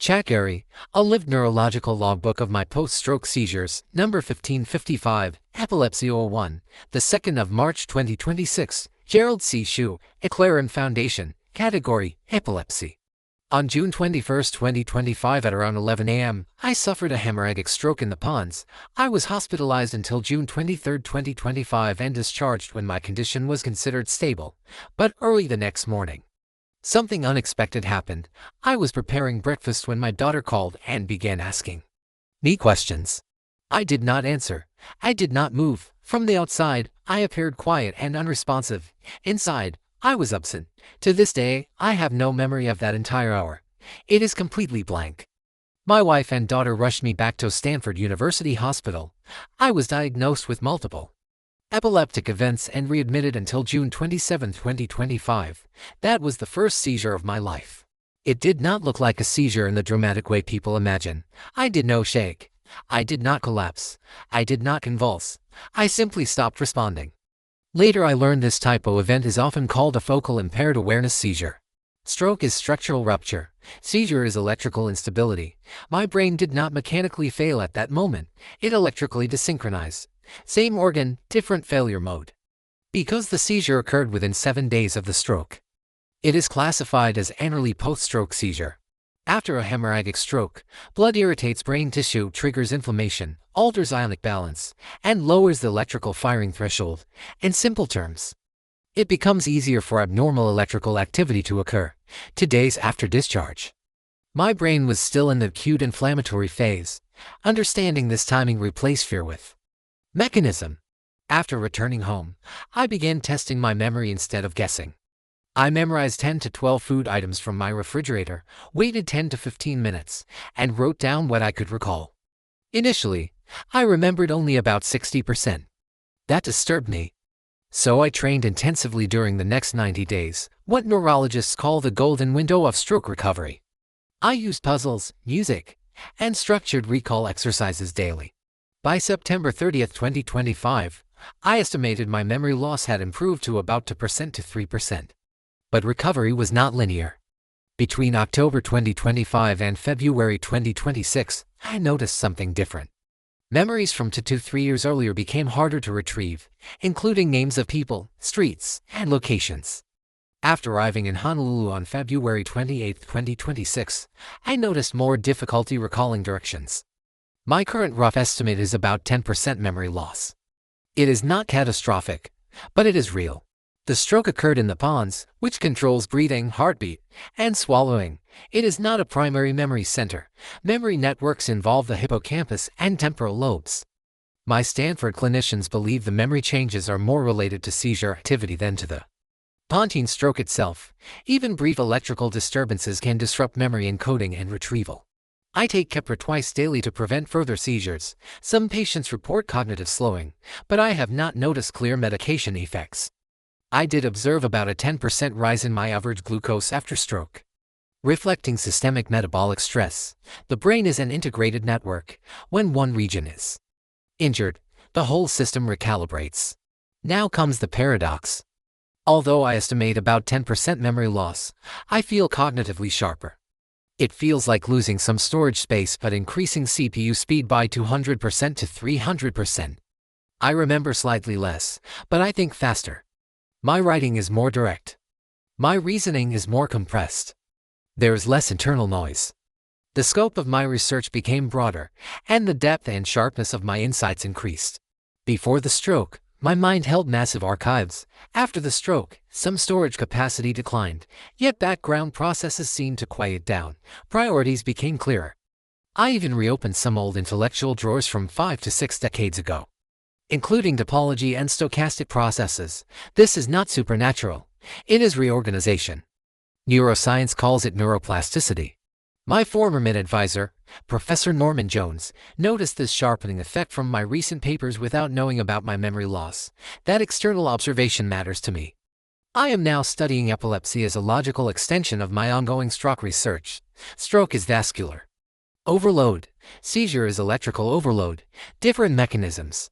ChatGerry, a lived neurological logbook of my post-stroke seizures, number 1555, Epilepsy 01, the 2nd of March 2026, Gerald C. EclaireMD Foundation, category, Epilepsy. On June 21, 2025 at around 11 a.m., I suffered a hemorrhagic stroke in the pons. I was hospitalized until June 23, 2025 and discharged when my condition was considered stable, but early the next morning, something unexpected happened. I was preparing breakfast when my daughter called and began asking me questions. I did not answer. I did not move. From the outside, I appeared quiet and unresponsive. Inside, I was absent. To this day, I have no memory of that entire hour. It is completely blank. My wife and daughter rushed me back to Stanford University Hospital. I was diagnosed with multiple epileptic events and readmitted until June 27, 2025. That was the first seizure of my life. It did not look like a seizure in the dramatic way people imagine. I did not shake. I did not collapse. I did not convulse. I simply stopped responding. Later I learned this type of event is often called a focal impaired awareness seizure. Stroke is structural rupture. Seizure is electrical instability. My brain did not mechanically fail at that moment. It electrically desynchronized. Same organ, different failure mode. Because the seizure occurred within 7 days of the stroke, it is classified as an early post-stroke seizure. After a hemorrhagic stroke, blood irritates brain tissue, triggers inflammation, alters ionic balance, and lowers the electrical firing threshold. In simple terms, it becomes easier for abnormal electrical activity to occur. 2 days after discharge, my brain was still in the acute inflammatory phase. Understanding this timing replaced fear with mechanism. After returning home, I began testing my memory instead of guessing. I memorized 10 to 12 food items from my refrigerator, waited 10 to 15 minutes, and wrote down what I could recall. Initially, I remembered only about 60%. That disturbed me. So I trained intensively during the next 90 days, what neurologists call the golden window of stroke recovery. I used puzzles, music, and structured recall exercises daily. By September 30, 2025, I estimated my memory loss had improved to about 2% to 3%. But recovery was not linear. Between October 2025 and February 2026, I noticed something different. Memories from 2 to 3 years earlier became harder to retrieve, including names of people, streets, and locations. After arriving in Honolulu on February 28, 2026, I noticed more difficulty recalling directions. My current rough estimate is about 10% memory loss. It is not catastrophic, but it is real. The stroke occurred in the pons, which controls breathing, heartbeat, and swallowing. It is not a primary memory center. Memory networks involve the hippocampus and temporal lobes. My Stanford clinicians believe the memory changes are more related to seizure activity than to the pontine stroke itself. Even brief electrical disturbances can disrupt memory encoding and retrieval. I take Keppra twice daily to prevent further seizures. Some patients report cognitive slowing, but I have not noticed clear medication effects. I did observe about a 10% rise in my average glucose after stroke. Reflecting systemic metabolic stress, the brain is an integrated network. When one region is injured, the whole system recalibrates. Now comes the paradox. Although I estimate about 10% memory loss, I feel cognitively sharper. It feels like losing some storage space but increasing CPU speed by 200% to 300%. I remember slightly less, but I think faster. My writing is more direct. My reasoning is more compressed. There is less internal noise. The scope of my research became broader, and the depth and sharpness of my insights increased. Before the stroke, my mind held massive archives. After the stroke, some storage capacity declined, yet background processes seemed to quiet down. Priorities became clearer. I even reopened some old intellectual drawers from 5 to 6 decades ago, including topology and stochastic processes. This is not supernatural. It is reorganization. Neuroscience calls it neuroplasticity. My former mid-advisor, Professor Norman Jones, noticed this sharpening effect from my recent papers without knowing about my memory loss. That external observation matters to me. I am now studying epilepsy as a logical extension of my ongoing stroke research. Stroke is vascular overload. Seizure is electrical overload. Different mechanisms.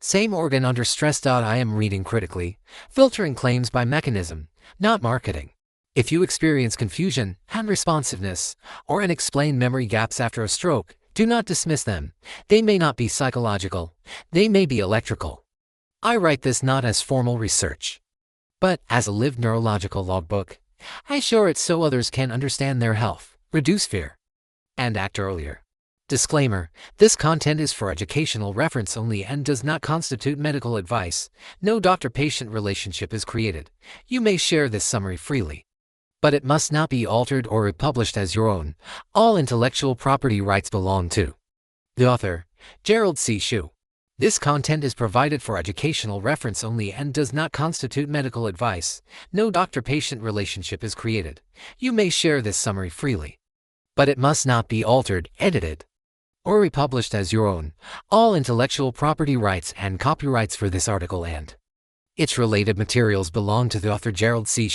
Same organ under stress. I am reading critically, filtering claims by mechanism, not marketing. If you experience confusion, unresponsiveness, or unexplained memory gaps after a stroke, do not dismiss them. They may not be psychological. They may be electrical. I write this not as formal research, but as a lived neurological logbook. I share it so others can understand their health, reduce fear, and act earlier. Disclaimer: this content is for educational reference only and does not constitute medical advice. No doctor-patient relationship is created. You may share this summary freely, but it must not be altered or republished as your own. All intellectual property rights belong to the author, Gerald C. This content is provided for educational reference only and does not constitute medical advice. No doctor-patient relationship is created. You may share this summary freely, but it must not be altered, edited, or republished as your own. All intellectual property rights and copyrights for this article and its related materials belong to the author Gerald C.